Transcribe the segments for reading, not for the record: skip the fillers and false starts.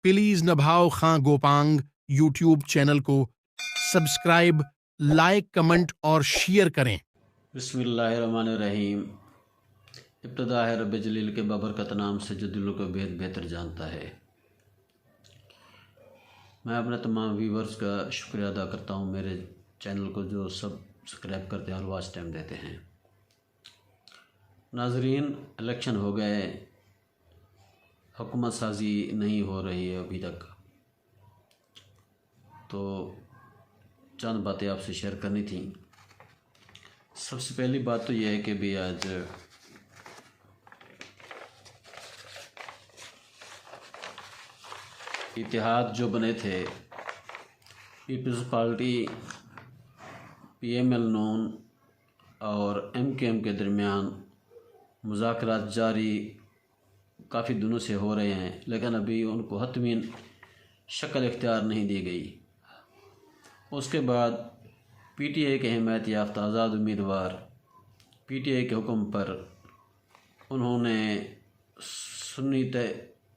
Please Nabhao Khan Gopang YouTube channel को subscribe, like, comment और share करें। बिस्मिल्लाहिर्रहमानिर्रहीम। इब्तिदा है रब जलील के बबरकत नाम से जो दिलों को बेहतर जानता है। मैं अपने तमाम व्यूवर्स का शुक्रिया अदा करता हूँ, मेरे चैनल को जो सब्सक्राइब करते हैं और वॉच टाइम देते हैं। नाजरीन, इलेक्शन हो गए, हुकूमत साजी नहीं हो रही है अभी तक, तो चंद बातें आपसे शेयर करनी थी। सबसे पहली बात तो यह है कि भी आज इतिहाद जो बने थे, पीपल्स पार्टी, PML नून और MKM के दरमियान मुज़ाकरात जारी काफ़ी दिनों से हो रहे हैं, लेकिन अभी उनको हतमीन शक्ल इख्तियार नहीं दी गई। उसके बाद PTI के हिमायत याफ्ता आज़ाद उम्मीदवार PTI के हुक्म पर उन्होंने सुन्नी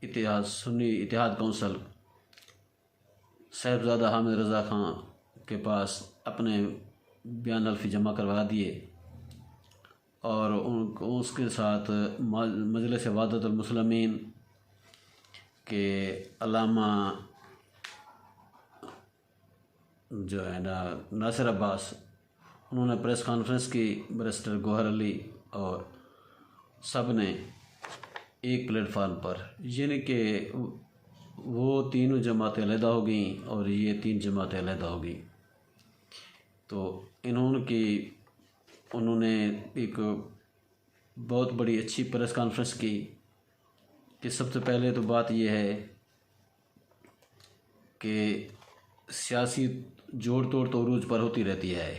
इतिहाद कौंसल साहिबजादा हामिद रज़ा खां के पास अपने बयान अल्फी जमा करवा दिए और उनको उसके साथ मजलिस वहदतुल मुस्लिमीन के अल्लामा जो है ना नासिर अब्बास, उन्होंने प्रेस कॉन्फ्रेंस की, बैरिस्टर गौहर अली और सब ने एक प्लेटफार्म पर, यानी कि वो तीनों जमातें अलहदा हो गई और ये तीन जमातें अलहदा हो गई। तो उन्होंने एक बहुत बड़ी अच्छी प्रेस कॉन्फ्रेंस की कि सबसे पहले तो बात यह है कि सियासी जोड़ तोड़ तो उरूज पर होती रहती है,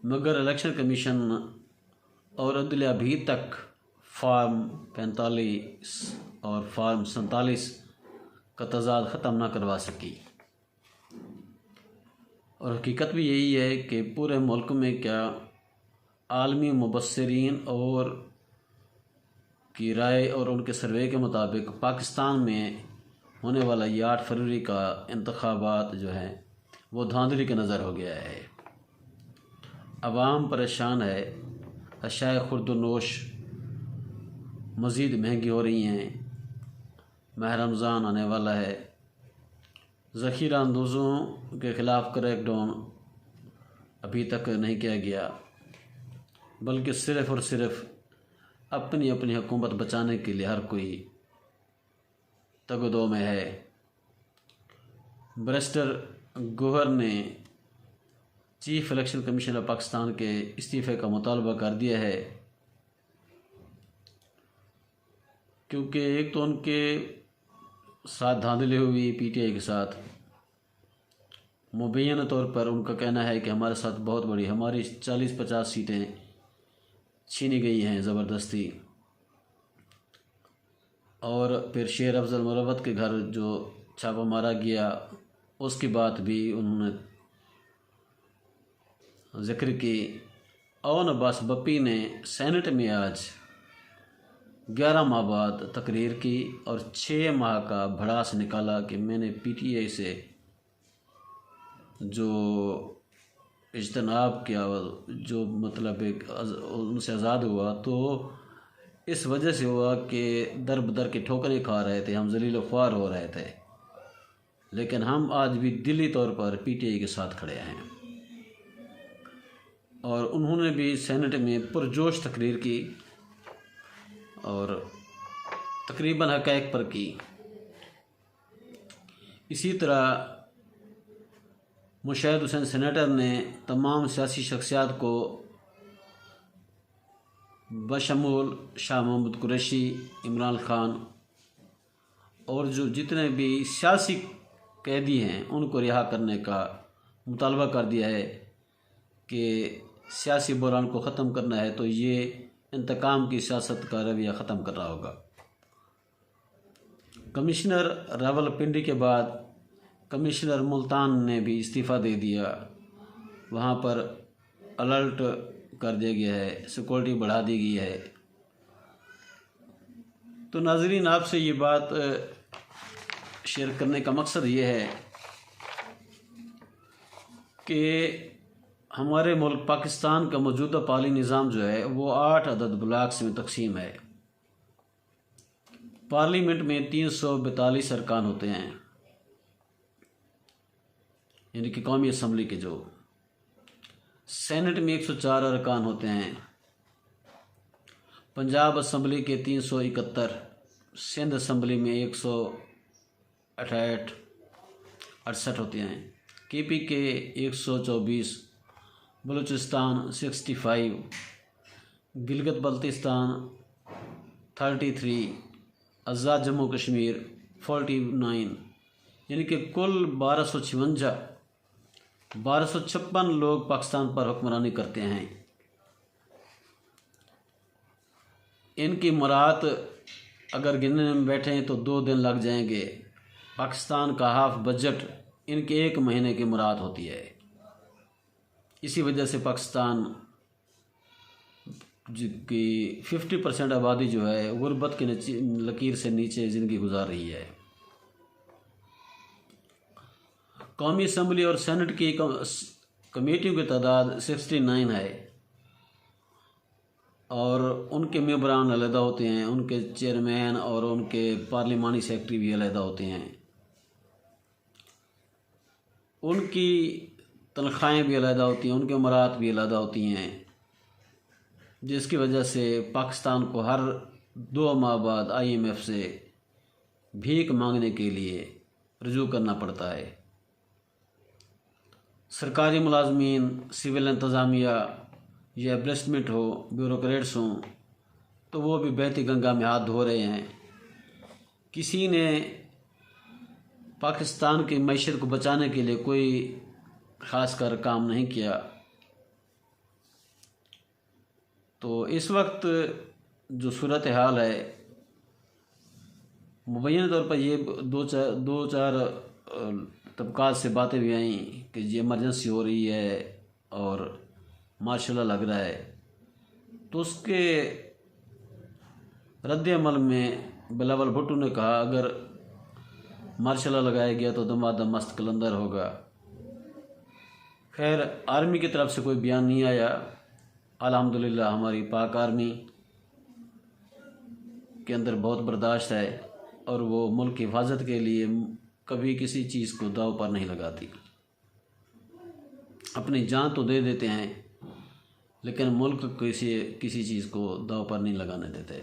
मगर इलेक्शन कमीशन और अदलिया अभी तक फार्म 45 और फार्म 47 का तजाद ख़त्म ना करवा सकी। और हकीकत भी यही है कि पूरे मुल्क में क्या आलमी मुबस्सिरीन और की राय और उनके सर्वे के मुताबिक पाकिस्तान में होने वाला ये 8 फरवरी का इंतखाबात जो है वो धांधली के नज़र हो गया है। अवाम परेशान है, अशाए खुर्दनोश मज़ीद महंगी हो रही हैं, माह रमज़ान आने वाला है, ज़ख़ीरा अंदोज़ों के ख़िलाफ़ क्रैकडाउन अभी तक नहीं किया गया, बल्कि सिर्फ़ और सिर्फ अपनी अपनी हुकूमत बचाने के लिए हर कोई तगदो में है। बैरिस्टर गौहर ने चीफ इलेक्शन कमीशनर पाकिस्तान के इस्तीफ़े का मुतालबा कर दिया है, क्योंकि एक तो उनके साथ धांधली हुई PTI के साथ, मुबैना तौर पर उनका कहना है कि हमारे साथ बहुत बड़ी, हमारी 40-50 सीटें छीनी गई हैं ज़बरदस्ती। और फिर शेर अफजल मुरवत के घर जो छापा मारा गया, उसकी बात भी उन्होंने ज़िक्र की। और अब्बास बप्पी ने सेनेट में आज 11 माह बाद तकरीर की और 6 माह का भड़ास निकाला कि मैंने PTI से जो इज्तनाब किया, जो मतलब एक उनसे आज़ाद हुआ, तो इस वजह से हुआ कि दर बदर की ठोकरें खा रहे थे, हम ज़लील ख्वार हो रहे थे, लेकिन हम आज भी दिली तौर पर PTI के साथ खड़े हैं। और उन्होंने भी सेनेट में पुरजोश तकरीर की और तकरीबन हक़ाइक़ पर की। इसी तरह मुशाहिद हुसैन सेनेटर ने तमाम सियासी शख्सियात को बशमूल शाह महमूद कुरैशी, इमरान खान और जो जितने भी सियासी कैदी हैं उनको रिहा करने का मुतालबा कर दिया है कि सियासी बहरान को ख़त्म करना है तो ये इंतकाम की सियासत का रवैया ख़त्म करना होगा। कमिश्नर रावलपिंडी के बाद कमिश्नर मुल्तान ने भी इस्तीफ़ा दे दिया, वहाँ पर अलर्ट कर दिया गया है, सिक्योरिटी बढ़ा दी गई है। तो नाज़रीन, आपसे ये बात شیئر کرنے کا مقصد یہ ہے کہ ہمارے ملک پاکستان کا موجودہ پارلی نظام جو ہے وہ 8 عدد بلاکس میں تقسیم ہے۔ پارلیمنٹ میں 342 ارکان ہوتے ہیں، یعنی کہ قومی اسمبلی کے جو۔ سینٹ میں 104 ارکان ہوتے ہیں، پنجاب اسمبلی کے 371، سندھ اسمبلی میں 168 ہوتے ہیں، کے پی کے 124، بلوچستان 65، گلگت بلتستان 33، آزاد جموں کشمیر 49، یعنی کہ کل 1256 لوگ پاکستان پر حکمرانی کرتے ہیں۔ ان کی مراعات اگر گننے میں بیٹھیں تو 2 دن لگ جائیں گے۔ پاکستان کا ہاف بجٹ ان کے 1 مہینے کی مراعات ہوتی ہے۔ اسی وجہ سے پاکستان کی 50% آبادی جو ہے غربت کی لکیر سے نیچے زندگی گزار رہی ہے۔ قومی اسمبلی اور سینٹ کی کمیٹیوں کی تعداد 69 ہے، اور ان کے ممبران علیحدہ ہوتے ہیں، ان کے چیئرمین اور ان کے پارلیمانی سیکرٹری بھی علیحدہ ہوتے ہیں، ان کی تنخواہیں بھی علیحدہ ہوتی ہیں، ان کے مراعات بھی علیحدہ ہوتی ہیں، جس کی وجہ سے پاکستان کو ہر 2 ماہ بعد IMF سے بھیک مانگنے کے لیے رجوع کرنا پڑتا ہے۔ سرکاری ملازمین، سول انتظامیہ یا ایبلسمنٹ ہو، بیوروکریٹس ہوں، تو وہ بھی بہتی گنگا میں ہاتھ دھو رہے ہیں۔ کسی نے پاکستان کی معیشت کو بچانے کے لیے کوئی خاص کر کام نہیں کیا۔ تو اس وقت جو صورتحال ہے، مبینہ طور پر یہ دو چار طبقات سے باتیں بھی آئیں کہ یہ ایمرجنسی ہو رہی ہے اور مارشل لا لگ رہا ہے، تو اس کے رد عمل میں بلاول بھٹو نے کہا اگر مارشل لا لگایا گیا تو دمادم مست قلندر ہوگا۔ خیر، آرمی کی طرف سے کوئی بیان نہیں آیا۔ الحمدللہ ہماری پاک آرمی کے اندر بہت برداشت ہے، اور وہ ملک کی حفاظت کے لیے کبھی کسی چیز کو داؤ پر نہیں لگاتی۔ اپنی جان تو دے دیتے ہیں، لیکن ملک کسی چیز کو داؤ پر نہیں لگانے دیتے۔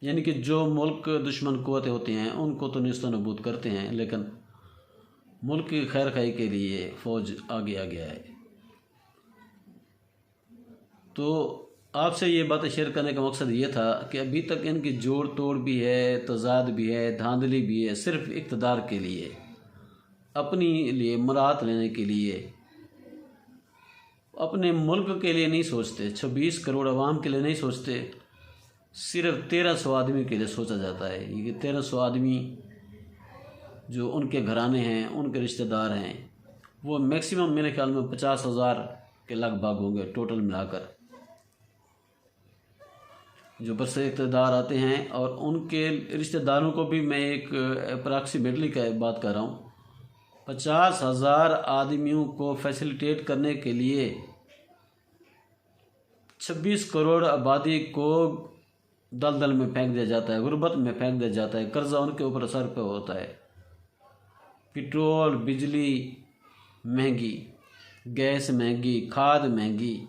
یعنی کہ جو ملک دشمن قوتیں ہوتے ہیں ان کو تو نیست و نابود کرتے ہیں، لیکن ملک کی خیر خواہی کے لیے فوج آگے آ گیا ہے۔ تو آپ سے یہ باتیں شیئر کرنے کا مقصد یہ تھا کہ ابھی تک ان کی جوڑ توڑ بھی ہے، تضاد بھی ہے، دھاندلی بھی ہے، صرف اقتدار کے لیے، اپنی لیے مراعات لینے کے لیے، اپنے ملک کے لیے نہیں سوچتے، 26 کروڑ عوام کے لیے نہیں سوچتے، صرف 1300 آدمی کے لیے سوچا جاتا ہے۔ یہ 1300 آدمی جو ان کے گھرانے ہیں، ان کے رشتہ دار ہیں، وہ میکسیمم میرے خیال میں 50,000 کے لگ بھگ ہوں گے ٹوٹل ملا کر، جو برسر اقتدار آتے ہیں۔ اور ان کے رشتہ داروں کو بھی میں ایک اپراکسیمیٹلی کا بات کر رہا ہوں، 50,000 آدمیوں کو فیسیلیٹیٹ کرنے کے لیے 26 کروڑ آبادی کو دلدل میں پھینک دیا جاتا ہے، غربت میں پھینک دیا جاتا ہے، قرضہ ان کے اوپر سر پہ ہوتا ہے، پٹرول، بجلی مہنگی، گیس مہنگی، کھاد مہنگی،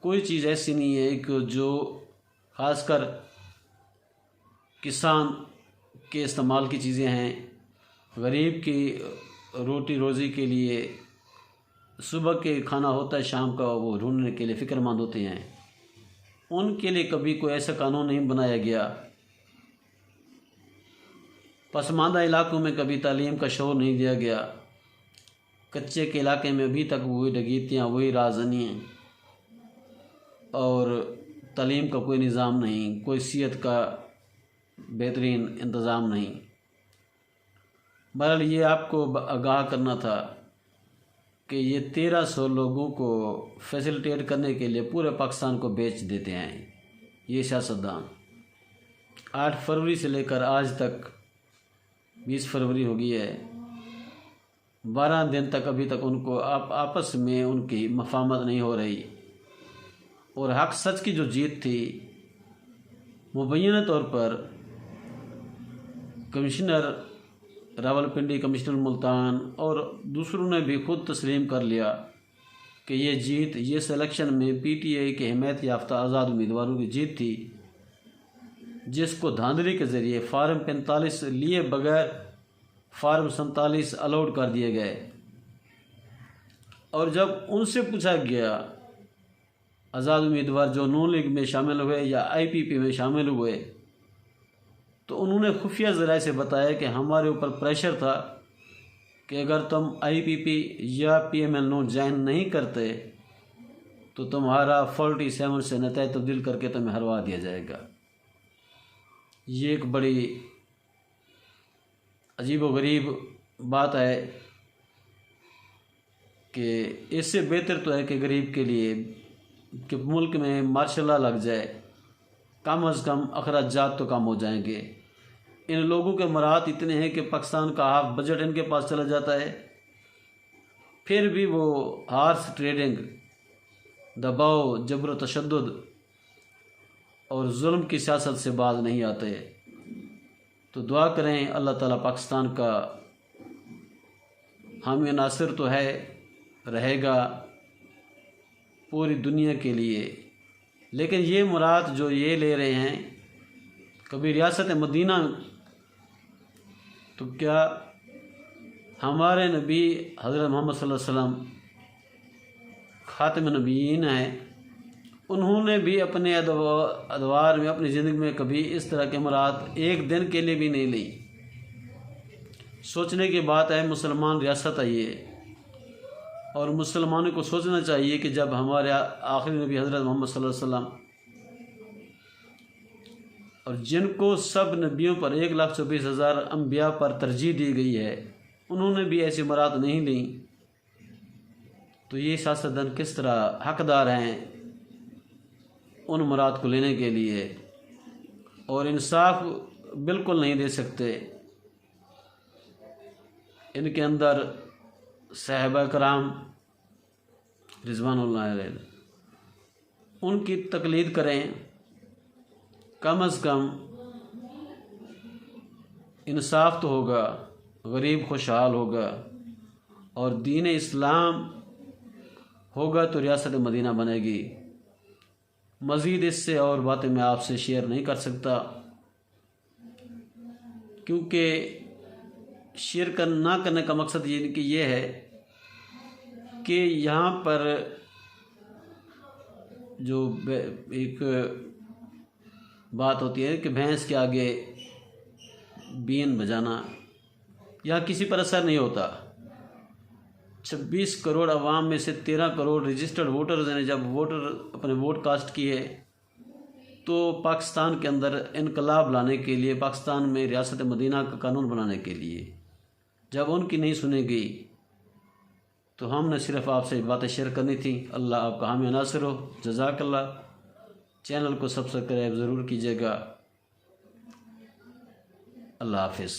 کوئی چیز ایسی نہیں ہے کہ جو خاص کر کسان کے استعمال کی چیزیں ہیں، غریب کی روٹی روزی کے لیے صبح کے کھانا ہوتا ہے، شام کا وہ ڈھونڈنے کے لیے فکر مند ہوتے ہیں، ان کے لیے کبھی کوئی ایسا قانون نہیں بنایا گیا۔ پسماندہ علاقوں میں کبھی تعلیم کا شعور نہیں دیا گیا، کچے کے علاقے میں ابھی تک وہی ڈکیتیاں، وہی رازنی ہیں، اور تعلیم کا کوئی نظام نہیں، کوئی صحت کا بہترین انتظام نہیں۔ بہرحال یہ آپ کو آگاہ کرنا تھا کہ یہ 1300 لوگوں کو فیسیلیٹیٹ کرنے کے لیے پورے پاکستان کو بیچ دیتے ہیں یہ سیاستدان۔ 8 فروری سے لے کر آج تک 20 फरवरी हो गई है, 12 दिन तक अभी तक उनको आपस में उनकी मफाहमत नहीं हो रही, और हक सच की जो जीत थी मुबैना तौर पर कमिश्नर रावलपिंडी, कमिश्नर मुल्तान और दूसरों ने भी खुद तस्लीम कर लिया कि ये जीत, ये सिलेक्शन में पीटीआई के हिमायत याफ्ता आज़ाद उम्मीदवारों की जीत थी, जिसको धांधली के ज़रिए फार्म 45 लिए बगैर फार्म 47 अलाउड कर दिए गए। और जब उनसे पूछा गया, आज़ाद उम्मीदवार जो नून लीग में शामिल हुए या आईपीपी में शामिल हुए, तो उन्होंने खुफिया ज़राए से बताया कि हमारे ऊपर प्रेशर था कि अगर तुम आईपीपी या पीएमएल ज्वाइन नहीं करते तो तुम्हारा 47 से नतीजा तब्दील करके तुम्हें हरवा दिया जाएगा। ये एक बड़ी अजीब व गरीब बात है कि इससे बेहतर तो है कि गरीब के लिए कि मुल्क में मार्शल लॉ लग जाए, कम अज़ कम अखराजात तो कम हो जाएंगे। इन लोगों के मराहत इतने हैं कि पाकिस्तान का हाफ बजट इनके पास चला जाता है, फिर भी वो हार्स ट्रेडिंग, दबाव, जबर तशद्दुद और जुल्म की सियासत से बाज नहीं आते। तो दुआ करें अल्लाह ताला पाकिस्तान का हामी नासिर तो है, रहेगा पूरी दुनिया के लिए, लेकिन ये मुराद जो ये ले रहे हैं, कभी रियासत मदीना, तो क्या हमारे नबी हज़रत मोहम्मद सल्लल्लाहु अलैहि वसल्लम खातिम नबीयीन हैं, उन्होंने भी अपने अदवार में, अपनी ज़िंदगी में कभी इस तरह के मुराद एक दिन के लिए भी नहीं ली। सोचने की बात है, मुसलमान रियासत है ये, और मुसलमानों को सोचना चाहिए कि जब हमारे आखिरी नबी हज़रत मोहम्मद सल्लल्लाहु अलैहि वसल्लम, और जिनको सब नबियों पर 1,24,000 अम्बिया पर तरजीह दी गई है, उन्होंने भी ऐसी मुराद नहीं ली, तो ये सियासतदान किस तरह हकदार हैं उन मुराद को लेने के लिए, और इंसाफ बिल्कुल नहीं दे सकते। इनके अंदर साहिबा कराम रिज़वानुल्लाह अलैह, उनकी तकलीद करें, कम अज़ कम इंसाफ तो होगा, गरीब खुशहाल होगा, और दीन इस्लाम होगा तो रियासत मदीना बनेगी। मज़ीद इससे और बातें मैं आपसे शेयर नहीं कर सकता, क्योंकि शेयर ना करने का मकसद ये है कि यहाँ पर जो एक बात होती है कि भैंस के आगे बीन बजाना, यहाँ किसी पर असर नहीं होता। 26 करोड़ अवाम में से 13 करोड़ रजिस्टर्ड वोटर्स ने जब अपने वोट कास्ट किए, तो पाकिस्तान के अंदर इनकलाब लाने के लिए, पाकिस्तान में रियासत मदीना का कानून बनाने के लिए, जब उनकी नहीं सुनी गई, तो हमने सिर्फ आपसे बातें शेयर करनी थी। अल्लाह आपका हामी नासिर हो, जज़ाकल्लाह। चैनल को सब्सक्राइब ज़रूर कीजिएगा। अल्लाह हाफिज़।